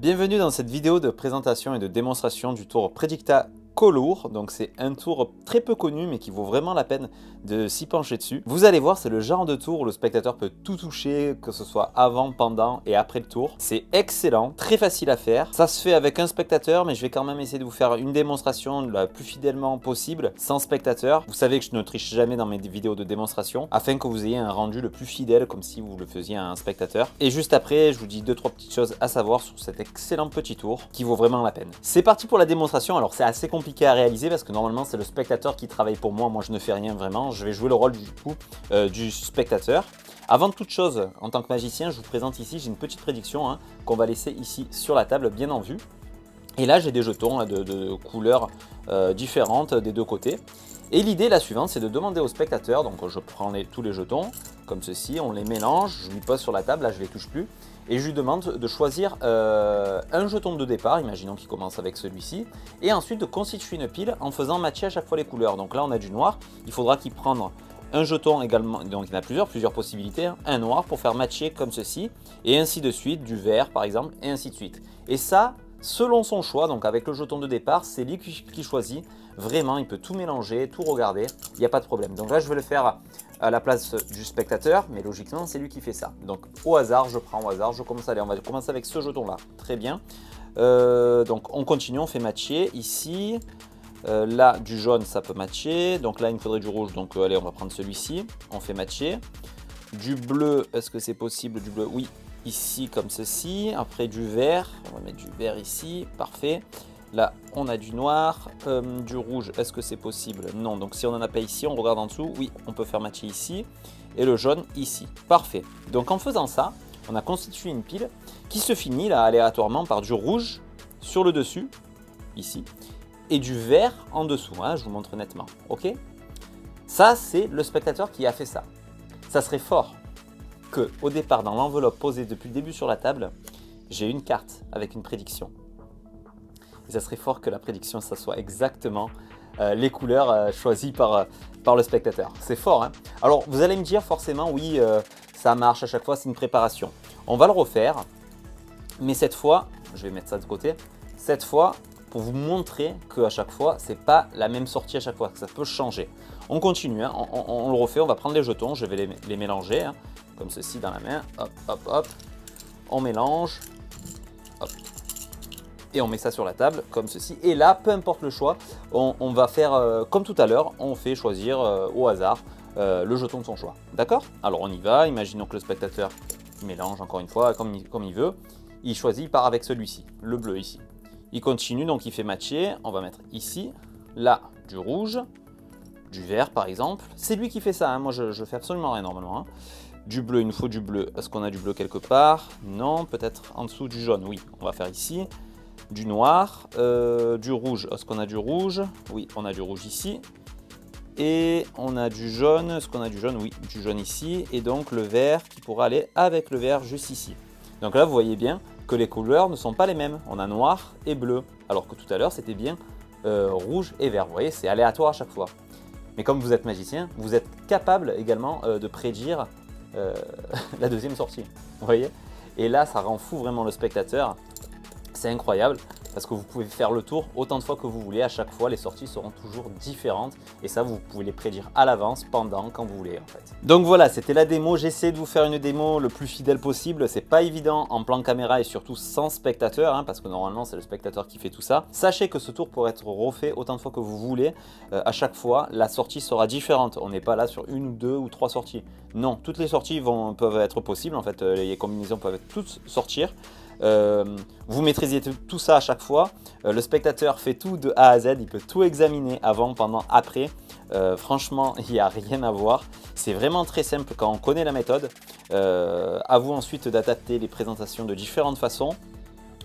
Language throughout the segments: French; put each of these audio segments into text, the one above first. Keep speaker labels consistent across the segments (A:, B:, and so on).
A: Bienvenue dans cette vidéo de présentation et de démonstration du tour Predicta Color. Donc c'est un tour très peu connu mais qui vaut vraiment la peine de s'y pencher dessus. Vous allez voir, c'est le genre de tour où le spectateur peut tout toucher, que ce soit avant, pendant et après le tour. C'est excellent, très facile à faire. Ça se fait avec un spectateur, mais je vais quand même essayer de vous faire une démonstration la plus fidèlement possible sans spectateur. Vous savez que je ne triche jamais dans mes vidéos de démonstration afin que vous ayez un rendu le plus fidèle comme si vous le faisiez à un spectateur. Et juste après, je vous dis 2-3 petites choses à savoir sur cet excellent petit tour qui vaut vraiment la peine. C'est parti pour la démonstration. Alors c'est assez compliqué à réaliser parce que normalement c'est le spectateur qui travaille pour moi. Moi je ne fais rien vraiment. Je vais jouer le rôle du spectateur. Avant toute chose, en tant que magicien, je vous présente ici, j'ai une petite prédiction qu'on va laisser ici sur la table bien en vue. Et là j'ai des jetons là, de couleurs différentes des deux côtés. Et l'idée la suivante, c'est de demander au spectateur, donc je prends tous les jetons comme ceci, on les mélange, je lui pose sur la table, là je ne les touche plus. Et je lui demande de choisir un jeton de départ, imaginons qu'il commence avec celui-ci, et ensuite de constituer une pile en faisant matcher à chaque fois les couleurs. Donc là on a du noir, il faudra qu'il prenne un jeton également, donc il y en a plusieurs possibilités, un noir pour faire matcher comme ceci, et ainsi de suite, du vert par exemple, et ainsi de suite. Et ça, selon son choix, donc avec le jeton de départ, c'est lui qui choisit. Vraiment, il peut tout mélanger, tout regarder, il n'y a pas de problème. Donc là, je vais le faire à la place du spectateur, mais logiquement, c'est lui qui fait ça. Donc au hasard, je prends au hasard, je commence à aller. On va commencer avec ce jeton-là. Très bien. Donc on continue, on fait matcher ici. Là, du jaune, ça peut matcher. Donc là, il me faudrait du rouge. Donc allez, on va prendre celui-ci. On fait matcher. Du bleu, est-ce que c'est possible? Du bleu, oui. Ici, comme ceci. Après, du vert. On va mettre du vert ici. Parfait. Là, on a du noir, du rouge, est-ce que c'est possible? Non, donc si on n'en a pas ici, on regarde en dessous, oui, on peut faire matcher ici, et le jaune ici. Parfait. Donc en faisant ça, on a constitué une pile qui se finit là aléatoirement par du rouge sur le dessus, ici, et du vert en dessous, je vous montre nettement, ok? Ça, c'est le spectateur qui a fait ça. Ça serait fort que, au départ, dans l'enveloppe posée depuis le début sur la table, j'ai une carte avec une prédiction. Et ça serait fort que la prédiction, ça soit exactement les couleurs choisies par le spectateur. C'est fort, hein? Alors, vous allez me dire forcément, oui, ça marche à chaque fois, c'est une préparation. On va le refaire, mais cette fois, je vais mettre ça de côté, cette fois, pour vous montrer qu'à chaque fois, c'est pas la même sortie à chaque fois, que ça peut changer. On continue, on le refait, on va prendre les jetons, je vais les mélanger, comme ceci dans la main, hop, hop, hop, on mélange, hop. Et on met ça sur la table comme ceci. Et là, peu importe le choix, on va faire comme tout à l'heure, on fait choisir au hasard le jeton de son choix. D'accord? Alors on y va, imaginons que le spectateur mélange encore une fois comme il veut. Il choisit, il part avec celui-ci, le bleu ici. Il continue, donc il fait matcher. On va mettre ici, là, du rouge, du vert par exemple. C'est lui qui fait ça, moi je fais absolument rien normalement. Du bleu, il nous faut du bleu. Est-ce qu'on a du bleu quelque part? Non, peut-être en dessous du jaune, oui. On va faire ici. Du noir, du rouge. Est-ce qu'on a du rouge? Oui, on a du rouge ici. Et on a du jaune. Est-ce qu'on a du jaune? Oui, du jaune ici. Et donc le vert qui pourra aller avec le vert juste ici. Donc là, vous voyez bien que les couleurs ne sont pas les mêmes. On a noir et bleu. Alors que tout à l'heure, c'était bien rouge et vert. Vous voyez, c'est aléatoire à chaque fois. Mais comme vous êtes magicien, vous êtes capable également de prédire la deuxième sortie. Vous voyez? Et là, ça rend fou vraiment le spectateur. C'est incroyable parce que vous pouvez faire le tour autant de fois que vous voulez. À chaque fois, les sorties seront toujours différentes. Et ça, vous pouvez les prédire à l'avance, pendant, quand vous voulez en fait. Donc voilà, c'était la démo. J'essaie de vous faire une démo le plus fidèle possible. C'est pas évident en plan caméra et surtout sans spectateur, parce que normalement, c'est le spectateur qui fait tout ça. Sachez que ce tour pourrait être refait autant de fois que vous voulez. À chaque fois, la sortie sera différente. On n'est pas là sur une ou deux ou trois sorties. Non, toutes les sorties peuvent être possibles. En fait, les combinaisons peuvent toutes sortir. Vous maîtrisez tout ça à chaque fois. Le spectateur fait tout de A à Z, il peut tout examiner avant, pendant, après. Franchement, il n'y a rien à voir. C'est vraiment très simple quand on connaît la méthode. À vous ensuite d'adapter les présentations de différentes façons,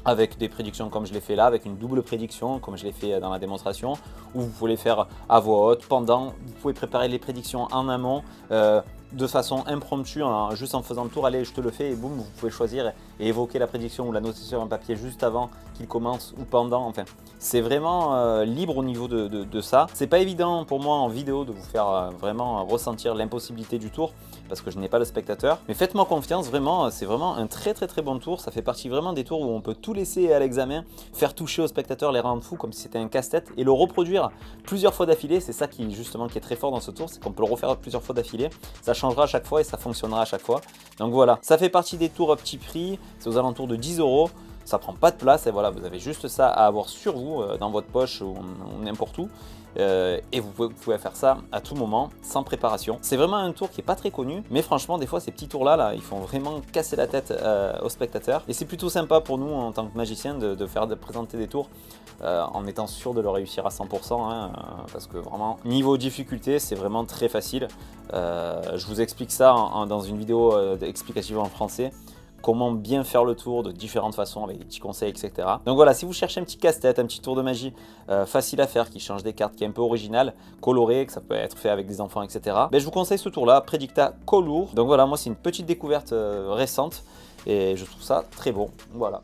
A: avec des prédictions comme je l'ai fait là, avec une double prédiction comme je l'ai fait dans la démonstration, ou vous pouvez les faire à voix haute, pendant, vous pouvez préparer les prédictions en amont, de façon impromptue, juste en faisant le tour, allez je te le fais et boum, vous pouvez choisir et évoquer la prédiction ou la noter sur un papier juste avant qu'il commence ou pendant, enfin c'est vraiment libre au niveau de ça. C'est pas évident pour moi en vidéo de vous faire vraiment ressentir l'impossibilité du tour parce que je n'ai pas le spectateur. Mais faites-moi confiance, vraiment, c'est vraiment un très bon tour. Ça fait partie vraiment des tours où on peut tout laisser à l'examen, faire toucher au spectateur, les rendre fous comme si c'était un casse-tête et le reproduire plusieurs fois d'affilée. C'est ça qui justement qui est très fort dans ce tour, c'est qu'on peut le refaire plusieurs fois d'affilée. Ça changera à chaque fois et ça fonctionnera à chaque fois. Donc voilà, ça fait partie des tours à petit prix, c'est aux alentours de 10 €. Ça prend pas de place et voilà, vous avez juste ça à avoir sur vous, dans votre poche ou n'importe où. Et vous pouvez faire ça à tout moment, sans préparation. C'est vraiment un tour qui n'est pas très connu, mais franchement, des fois, ces petits tours-là, ils font vraiment casser la tête aux spectateurs. Et c'est plutôt sympa pour nous, en tant que magicien, de présenter des tours en étant sûr de le réussir à 100%, hein, parce que vraiment, niveau difficulté, c'est vraiment très facile. Je vous explique ça dans une vidéo explicative en français. Comment bien faire le tour de différentes façons avec des petits conseils, etc. Donc voilà, si vous cherchez un petit casse-tête, un petit tour de magie facile à faire, qui change des cartes, qui est un peu original, coloré, que ça peut être fait avec des enfants, etc. Ben, je vous conseille ce tour-là, Predicta Colour. Donc voilà, moi c'est une petite découverte récente et je trouve ça très bon. Voilà.